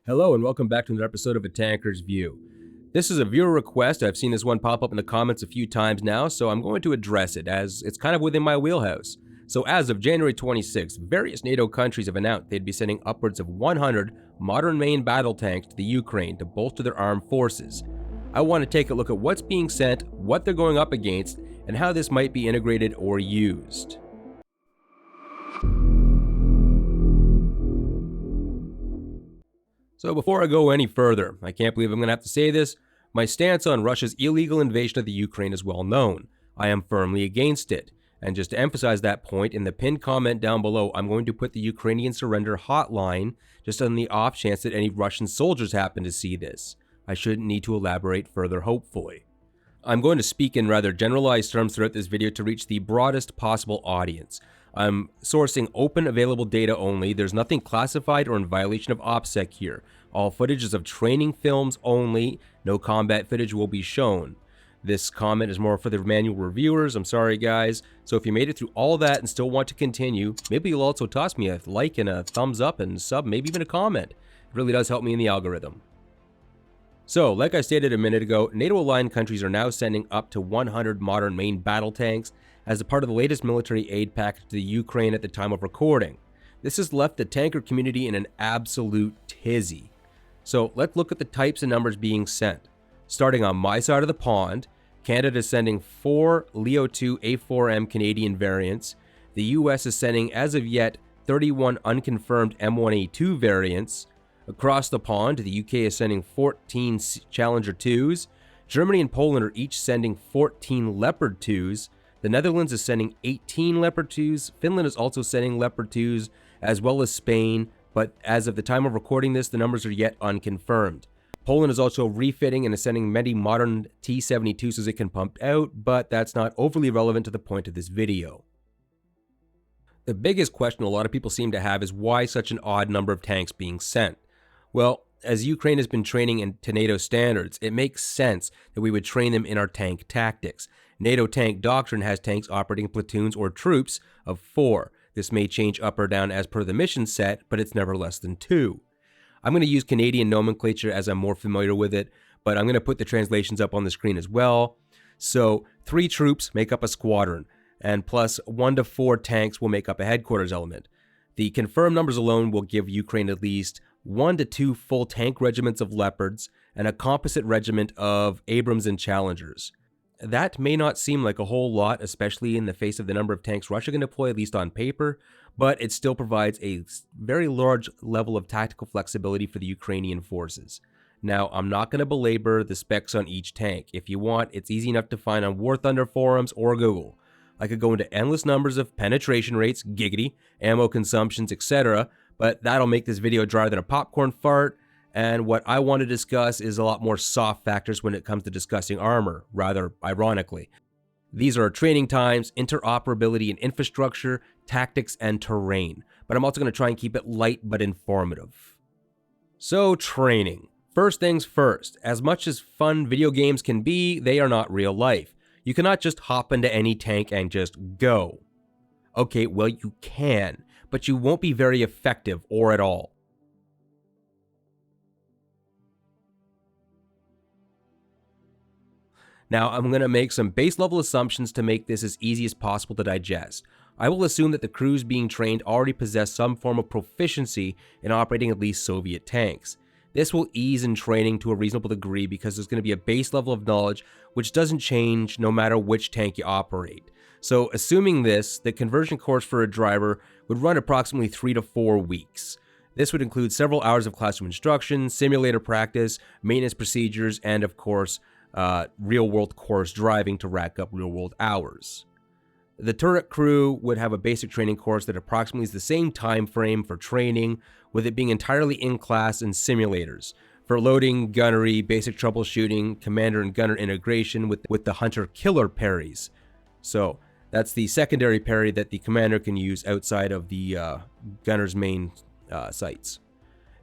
Hello and welcome back to another episode of A Tanker's View. This is a viewer request. I've seen this one pop up in the comments a few times now, so I'm going to address it as it's kind of within my wheelhouse. So as of January 26th, various NATO countries have announced they'd be sending upwards of 100 modern main battle tanks to the Ukraine to bolster their armed forces. I want to take a look at what's being sent, what they're going up against, and how this might be integrated or used. So before I go any further, I can't believe I'm going to have to say this, my stance on Russia's illegal invasion of the Ukraine is well known. I am firmly against it. And just to emphasize that point, in the pinned comment down below, I'm going to put the Ukrainian surrender hotline just on the off chance that any Russian soldiers happen to see this. I shouldn't need to elaborate further, hopefully. I'm going to speak in rather generalized terms throughout this video to reach the broadest possible audience. I'm sourcing open available data only. There's nothing classified or in violation of OPSEC here. All footage is of training films only. No combat footage will be shown. This comment is more for the manual reviewers. I'm sorry guys. So if you made it through all that and still want to continue, maybe you'll also toss me a like and a thumbs up and sub, maybe even a comment. It really does help me in the algorithm. So, like I stated a minute ago, NATO-aligned countries are now sending up to 100 modern main battle tanks as a part of the latest military aid package to the Ukraine at the time of recording. This has left the tanker community in an absolute tizzy. So, let's look at the types and numbers being sent. Starting on my side of the pond, Canada is sending 4 Leo 2 A4M Canadian variants. The US is sending, as of yet, 31 unconfirmed M1A2 variants. Across the pond, the UK is sending 14 Challenger 2s. Germany and Poland are each sending 14 Leopard 2s. The Netherlands is sending 18 Leopard 2s. Finland is also sending Leopard 2s, as well as Spain, but as of the time of recording this, the numbers are yet unconfirmed. Poland is also refitting and is sending many modern T-72s as it can pump out, but that's not overly relevant to the point of this video. The biggest question a lot of people seem to have is why such an odd number of tanks being sent? Well, as Ukraine has been training to NATO standards, it makes sense that we would train them in our tank tactics. NATO tank doctrine has tanks operating in platoons or troops of 4. This may change up or down as per the mission set, but it's never less than 2. I'm going to use Canadian nomenclature as I'm more familiar with it, but I'm going to put the translations up on the screen as well. So 3 troops make up a squadron, and plus 1 to 4 tanks will make up a headquarters element. The confirmed numbers alone will give Ukraine at least 1 to 2 full tank regiments of Leopards and a composite regiment of Abrams and Challengers. That may not seem like a whole lot, especially in the face of the number of tanks Russia can deploy, at least on paper, but it still provides a very large level of tactical flexibility for the Ukrainian forces. Now, I'm not going to belabor the specs on each tank. If you want, it's easy enough to find on War Thunder forums or Google. I could go into endless numbers of penetration rates, giggity, ammo consumptions, etc., but that'll make this video drier than a popcorn fart, and what I want to discuss is a lot more soft factors when it comes to discussing armor, rather ironically. These are training times, interoperability and infrastructure, tactics, and terrain, but I'm also going to try and keep it light but informative. So, training. First things first, as much as fun video games can be, they are not real life. You cannot just hop into any tank and just go. Okay, well you can, but you won't be very effective or at all. Now, I'm going to make some base level assumptions to make this as easy as possible to digest. I will assume that the crews being trained already possess some form of proficiency in operating at least Soviet tanks. This will ease in training to a reasonable degree because there's going to be a base level of knowledge which doesn't change no matter which tank you operate. So assuming this, the conversion course for a driver would run approximately 3 to 4 weeks. This would include several hours of classroom instruction, simulator practice, maintenance procedures, and of course, real-world course driving to rack up real-world hours. The turret crew would have a basic training course that approximately is the same time frame for training, with it being entirely in class and simulators. For loading, gunnery, basic troubleshooting, commander and gunner integration with the hunter-killer parries. So that's the secondary parry that the commander can use outside of the gunner's main sights.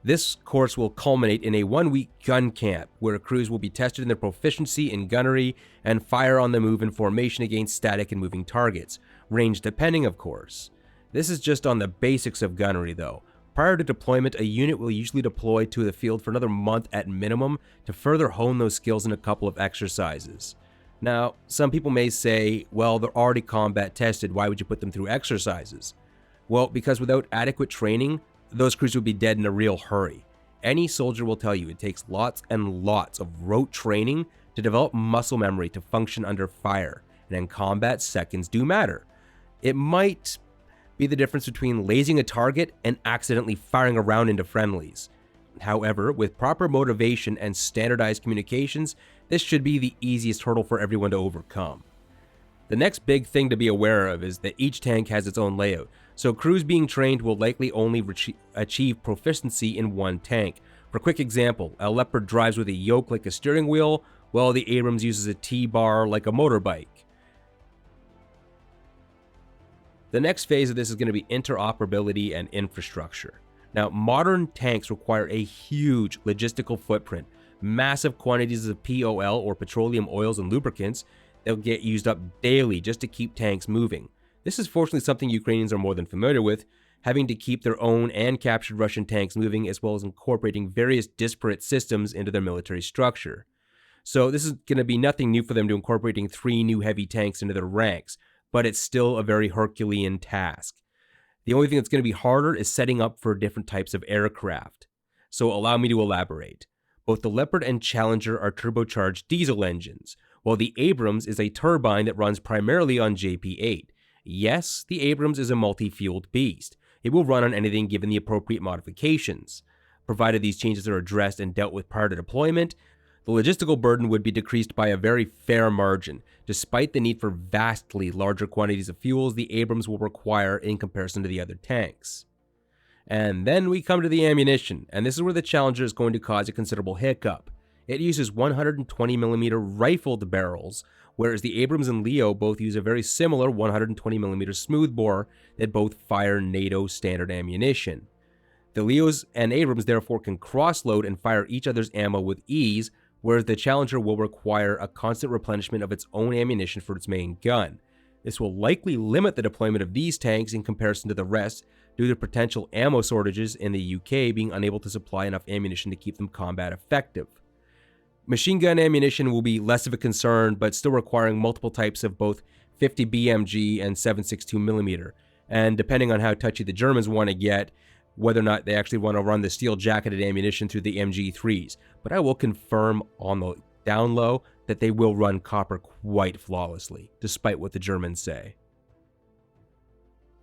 This course will culminate in a 1-week gun camp, where crews will be tested in their proficiency in gunnery and fire on the move in formation against static and moving targets, range depending of course. This is just on the basics of gunnery though. Prior to deployment, a unit will usually deploy to the field for another month at minimum to further hone those skills in a couple of exercises. Now, some people may say, well, they're already combat tested, why would you put them through exercises? Well, because without adequate training, those crews would be dead in a real hurry. Any soldier will tell you it takes lots and lots of rote training to develop muscle memory to function under fire, and in combat, seconds do matter. It might be the difference between lasing a target and accidentally firing a round into friendlies. However, with proper motivation and standardized communications, this should be the easiest hurdle for everyone to overcome. The next big thing to be aware of is that each tank has its own layout, so crews being trained will likely only achieve proficiency in one tank. For a quick example, a Leopard drives with a yoke like a steering wheel, while the Abrams uses a T-bar like a motorbike. The next phase of this is going to be interoperability and infrastructure. Now, modern tanks require a huge logistical footprint, massive quantities of POL or petroleum oils and lubricants that will get used up daily just to keep tanks moving. This is fortunately something Ukrainians are more than familiar with, having to keep their own and captured Russian tanks moving, as well as incorporating various disparate systems into their military structure. So this is going to be nothing new for them to incorporating 3 new heavy tanks into their ranks, but it's still a very Herculean task. The only thing that's going to be harder is setting up for different types of aircraft. So allow me to elaborate. Both the Leopard and Challenger are turbocharged diesel engines, while the Abrams is a turbine that runs primarily on JP-8. Yes, the Abrams is a multi-fueled beast. It will run on anything given the appropriate modifications. Provided these changes are addressed and dealt with prior to deployment, the logistical burden would be decreased by a very fair margin, despite the need for vastly larger quantities of fuels the Abrams will require in comparison to the other tanks. And then we come to the ammunition, and this is where the Challenger is going to cause a considerable hiccup. It uses 120mm rifled barrels, whereas the Abrams and Leo both use a very similar 120mm smoothbore that both fire NATO standard ammunition. The Leos and Abrams therefore can cross-load and fire each other's ammo with ease, whereas the Challenger will require a constant replenishment of its own ammunition for its main gun. This will likely limit the deployment of these tanks in comparison to the rest due to potential ammo shortages in the UK being unable to supply enough ammunition to keep them combat effective. Machine gun ammunition will be less of a concern, but still requiring multiple types of both 50 BMG and 7.62mm, and depending on how touchy the Germans want to get, whether or not they actually want to run the steel-jacketed ammunition through the MG3s, but I will confirm on the down low that they will run copper quite flawlessly, despite what the Germans say.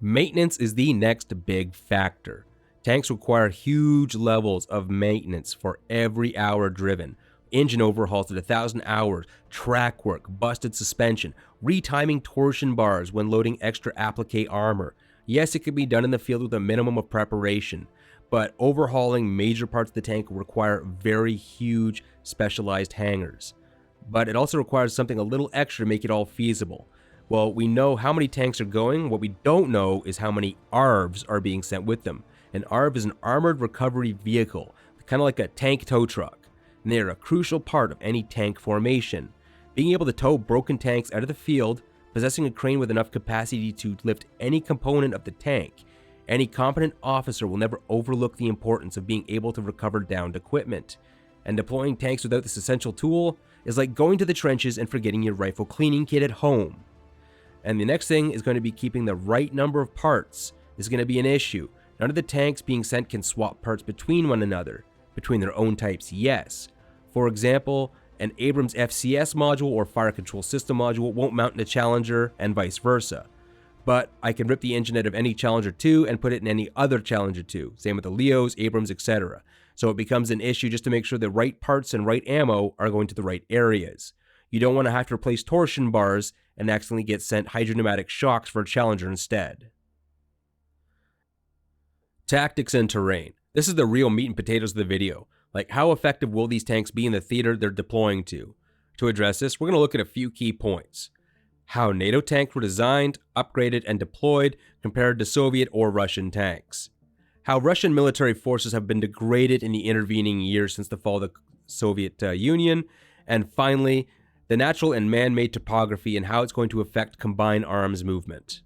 Maintenance is the next big factor. Tanks require huge levels of maintenance for every hour driven. Engine overhauls at 1,000 hours, track work, busted suspension, retiming torsion bars when loading extra applique armor. Yes, it can be done in the field with a minimum of preparation, but overhauling major parts of the tank will require very huge specialized hangars. But it also requires something a little extra to make it all feasible. Well, we know how many tanks are going, what we don't know is how many ARVs are being sent with them. An ARV is an armored recovery vehicle, kind of like a tank tow truck, and they are a crucial part of any tank formation. Being able to tow broken tanks out of the field, possessing a crane with enough capacity to lift any component of the tank, any competent officer will never overlook the importance of being able to recover downed equipment. And deploying tanks without this essential tool is like going to the trenches and forgetting your rifle cleaning kit at home. And the next thing is going to be keeping the right number of parts. This is going to be an issue. None of the tanks being sent can swap parts between one another. Between their own types, yes. For example, an Abrams FCS module or fire control system module won't mount in a Challenger and vice versa. But I can rip the engine out of any Challenger 2 and put it in any other Challenger 2. Same with the Leos, Abrams, etc. So it becomes an issue just to make sure the right parts and right ammo are going to the right areas. You don't want to have to replace torsion bars and accidentally get sent hydropneumatic shocks for a Challenger instead. Tactics and terrain. This is the real meat and potatoes of the video. Like, how effective will these tanks be in the theater they're deploying to? To address this, we're going to look at a few key points. How NATO tanks were designed, upgraded, and deployed compared to Soviet or Russian tanks. How Russian military forces have been degraded in the intervening years since the fall of the Soviet Union. And finally, the natural and man-made topography and how it's going to affect combined arms movement.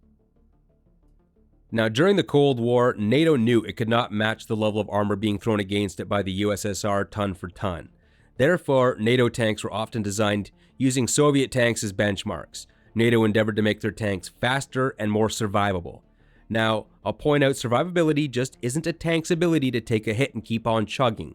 Now, during the Cold War, NATO knew it could not match the level of armor being thrown against it by the USSR ton for ton. Therefore, NATO tanks were often designed using Soviet tanks as benchmarks. NATO endeavored to make their tanks faster and more survivable. Now, I'll point out survivability just isn't a tank's ability to take a hit and keep on chugging.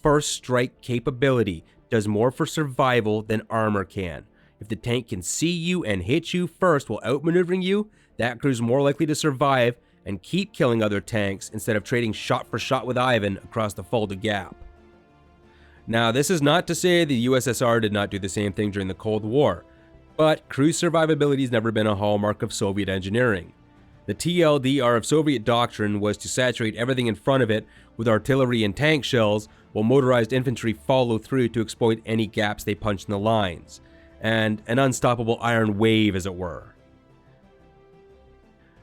First strike capability does more for survival than armor can. If the tank can see you and hit you first while outmaneuvering you, that crew's more likely to survive and keep killing other tanks instead of trading shot for shot with Ivan across the Fulda Gap. Now, this is not to say the USSR did not do the same thing during the Cold War, but crew survivability has never been a hallmark of Soviet engineering. The TLDR of Soviet doctrine was to saturate everything in front of it with artillery and tank shells, while motorized infantry follow through to exploit any gaps they punch in the lines, and an unstoppable iron wave, as it were.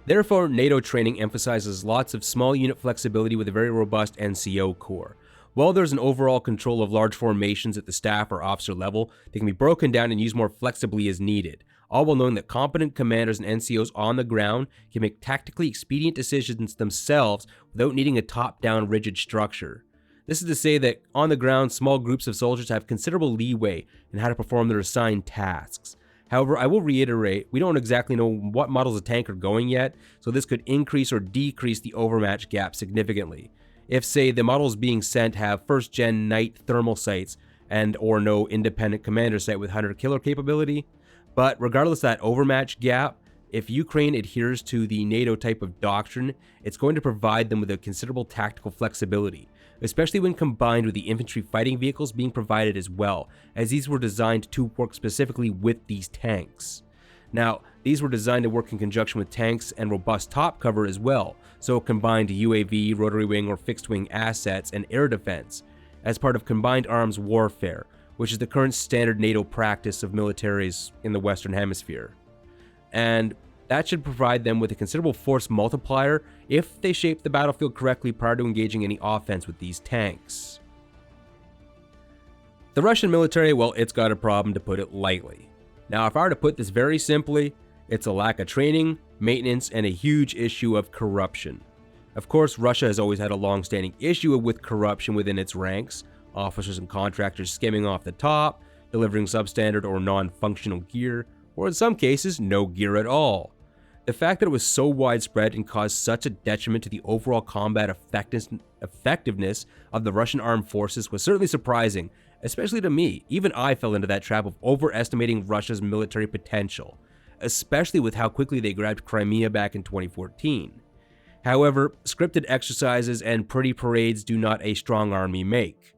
Therefore, NATO training emphasizes lots of small unit flexibility with a very robust NCO core. While there's an overall control of large formations at the staff or officer level, they can be broken down and used more flexibly as needed, all while knowing that competent commanders and NCOs on the ground can make tactically expedient decisions themselves without needing a top-down rigid structure. This is to say that on the ground, small groups of soldiers have considerable leeway in how to perform their assigned tasks. However, I will reiterate, we don't exactly know what models of tank are going yet, so this could increase or decrease the overmatch gap significantly. If, say, the models being sent have first-gen night thermal sights and or no independent commander sight with 100 killer capability. But regardless of that overmatch gap, if Ukraine adheres to the NATO type of doctrine, it's going to provide them with a considerable tactical flexibility, especially when combined with the infantry fighting vehicles being provided as well, as these were designed to work specifically with these tanks. Now, these were designed to work in conjunction with tanks and robust top cover as well, so combined UAV, rotary wing, or fixed wing assets and air defense, as part of combined arms warfare, which is the current standard NATO practice of militaries in the Western Hemisphere. And that should provide them with a considerable force multiplier if they shape the battlefield correctly prior to engaging any offense with these tanks. The Russian military, well, it's got a problem, to put it lightly. Now, if I were to put this very simply, it's a lack of training, maintenance, and a huge issue of corruption. Of course, Russia has always had a long-standing issue with corruption within its ranks, officers and contractors skimming off the top, delivering substandard or non-functional gear, or in some cases, no gear at all. The fact that it was so widespread and caused such a detriment to the overall combat effectiveness of the Russian armed forces was certainly surprising, especially to me. Even I fell into that trap of overestimating Russia's military potential, especially with how quickly they grabbed Crimea back in 2014. However, scripted exercises and pretty parades do not a strong army make.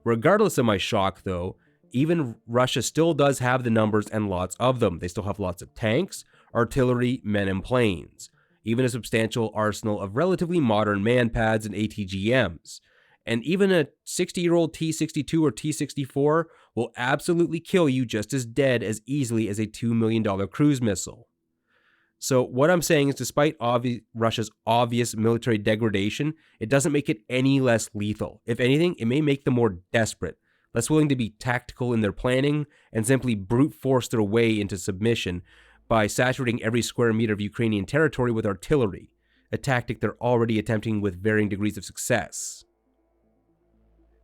Regardless of my shock though, even Russia still does have the numbers and lots of them. They still have lots of tanks, artillery, men, and planes, even a substantial arsenal of relatively modern manpads and ATGMs. And even a 60-year-old T-62 or T-64 will absolutely kill you just as dead as easily as a $2 million cruise missile. So what I'm saying is, despite Russia's obvious military degradation, it doesn't make it any less lethal. If anything, it may make them more desperate, less willing to be tactical in their planning, and simply brute force their way into submission by saturating every square meter of Ukrainian territory with artillery, a tactic they're already attempting with varying degrees of success.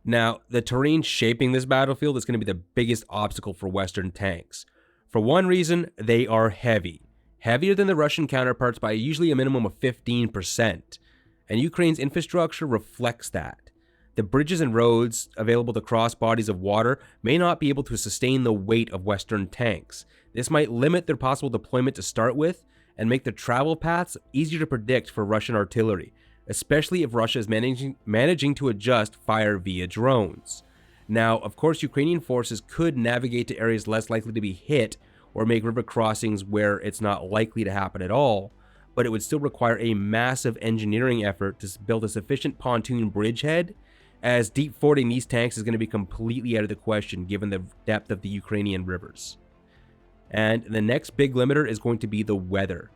Now, the terrain shaping this battlefield is going to be the biggest obstacle for Western tanks. For one reason, they are heavy. Heavier than the Russian counterparts by usually a minimum of 15%, and Ukraine's infrastructure reflects that. The bridges and roads available to cross bodies of water may not be able to sustain the weight of Western tanks. This might limit their possible deployment to start with, and make the travel paths easier to predict for Russian artillery, especially if Russia is managing to adjust fire via drones. Now, of course, Ukrainian forces could navigate to areas less likely to be hit or make river crossings where it's not likely to happen at all, but it would still require a massive engineering effort to build a sufficient pontoon bridgehead, as deep fording these tanks is going to be completely out of the question given the depth of the Ukrainian rivers. And the next big limiter is going to be the weather.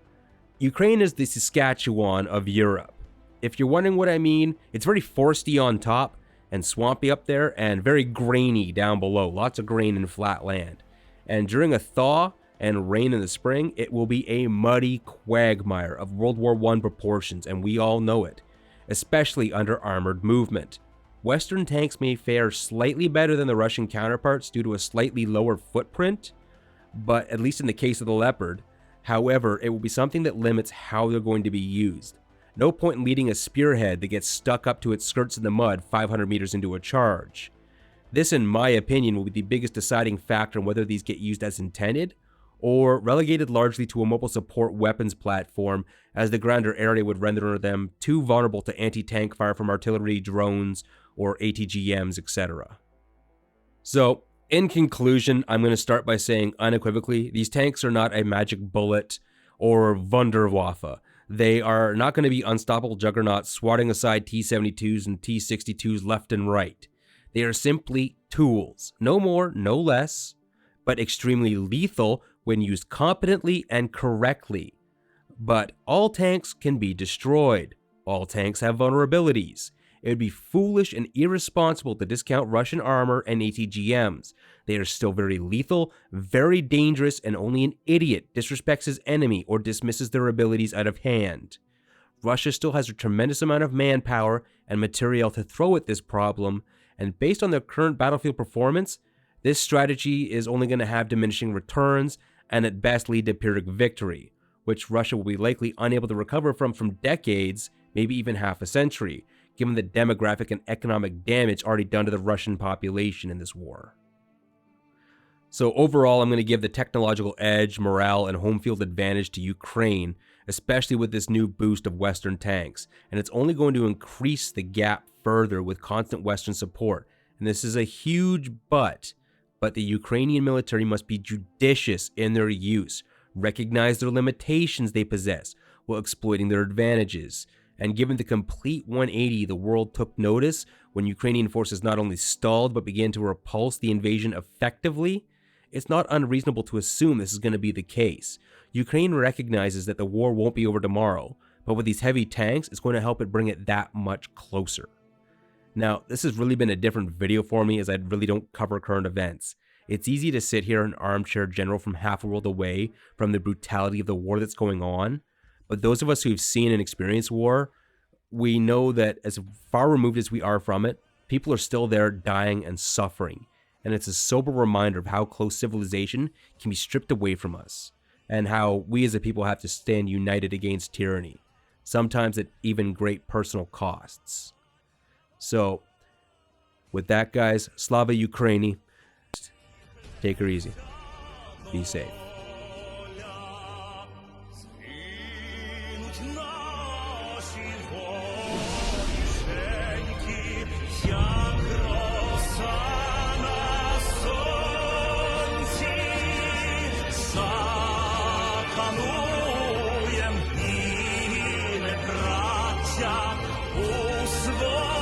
Ukraine is the Saskatchewan of Europe. If you're wondering what I mean, it's very foresty on top and swampy up there and very grainy down below. Lots of grain and flat land. And during a thaw, and rain in the spring, it will be a muddy quagmire of World War I proportions, and we all know it, especially under armored movement. Western tanks may fare slightly better than the Russian counterparts due to a slightly lower footprint, but at least in the case of the Leopard, however, it will be something that limits how they're going to be used. No point in leading a spearhead that gets stuck up to its skirts in the mud 500 meters into a charge. This, in my opinion, will be the biggest deciding factor in whether these get used as intended, or relegated largely to a mobile support weapons platform, as the grander area would render them too vulnerable to anti-tank fire from artillery, drones, or ATGMs, etc. So, in conclusion, I'm going to start by saying unequivocally, these tanks are not a magic bullet or Wunderwaffe. They are not going to be unstoppable juggernauts swatting aside T-72s and T-62s left and right. They are simply tools, no more, no less, but extremely lethal when used competently and correctly. But all tanks can be destroyed. All tanks have vulnerabilities. It would be foolish and irresponsible to discount Russian armor and ATGMs. They are still very lethal, very dangerous, and only an idiot disrespects his enemy or dismisses their abilities out of hand. Russia still has a tremendous amount of manpower and material to throw at this problem, and based on their current battlefield performance, this strategy is only going to have diminishing returns and at best lead to Pyrrhic victory, which Russia will be likely unable to recover from decades, maybe even half a century, given the demographic and economic damage already done to the Russian population in this war. So overall, I'm going to give the technological edge, morale, and home field advantage to Ukraine, especially with this new boost of Western tanks, and it's only going to increase the gap further with constant Western support, and this is a huge but the Ukrainian military must be judicious in their use, recognize their limitations they possess while exploiting their advantages. And given the complete 180 the world took notice when Ukrainian forces not only stalled but began to repulse the invasion effectively, it's not unreasonable to assume this is going to be the case. Ukraine recognizes that the war won't be over tomorrow, but with these heavy tanks, it's going to help it bring it that much closer. Now, this has really been a different video for me as I really don't cover current events. It's easy to sit here an armchair general from half a world away from the brutality of the war that's going on, but those of us who've seen and experienced war, we know that as far removed as we are from it, people are still there dying and suffering, and it's a sober reminder of how close civilization can be stripped away from us, and how we as a people have to stand united against tyranny, sometimes at even great personal costs. So, with that, guys, Slava Ukraini. Take her easy. Be safe. Swój